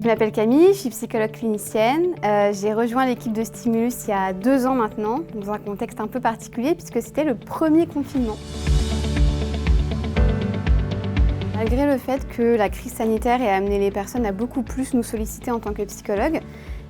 Je m'appelle Camille, je suis psychologue clinicienne. J'ai rejoint l'équipe de Stimulus il y a 2 ans maintenant, dans un contexte un peu particulier puisque c'était le premier confinement. Malgré le fait que la crise sanitaire ait amené les personnes à beaucoup plus nous solliciter en tant que psychologue,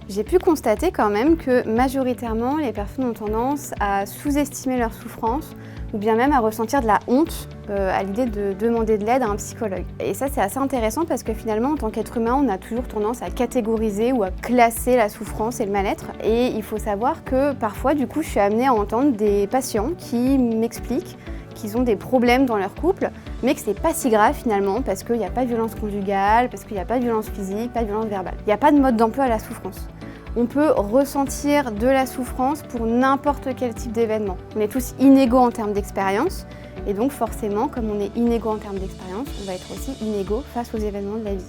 j'ai pu constater quand même que majoritairement les personnes ont tendance à sous-estimer leur souffrance ou bien même à ressentir de la honte à l'idée de demander de l'aide à un psychologue. Et ça, c'est assez intéressant parce que finalement, en tant qu'être humain, on a toujours tendance à catégoriser ou à classer la souffrance et le mal-être. Et il faut savoir que parfois, du coup, je suis amenée à entendre des patients qui m'expliquent qu'ils ont des problèmes dans leur couple, mais que c'est pas si grave finalement parce qu'il n'y a pas de violence conjugale, parce qu'il n'y a pas de violence physique, pas de violence verbale. Il n'y a pas de mode d'emploi à la souffrance. On peut ressentir de la souffrance pour n'importe quel type d'événement. On est tous inégaux en termes d'expérience, et donc forcément, comme on est inégaux en termes d'expérience, on va être aussi inégaux face aux événements de la vie.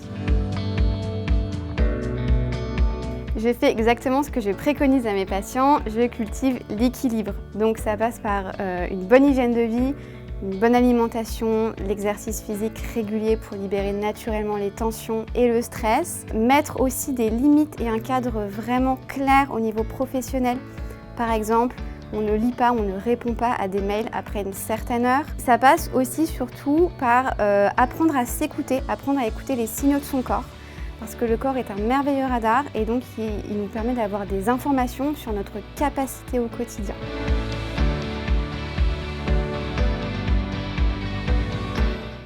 Je fais exactement ce que je préconise à mes patients, je cultive l'équilibre. Donc ça passe par une bonne hygiène de vie, une bonne alimentation, l'exercice physique régulier pour libérer naturellement les tensions et le stress. Mettre aussi des limites et un cadre vraiment clair au niveau professionnel. Par exemple, on ne lit pas, on ne répond pas à des mails après une certaine heure. Ça passe aussi surtout par apprendre à s'écouter, apprendre à écouter les signaux de son corps. Parce que le corps est un merveilleux radar et donc il nous permet d'avoir des informations sur notre capacité au quotidien.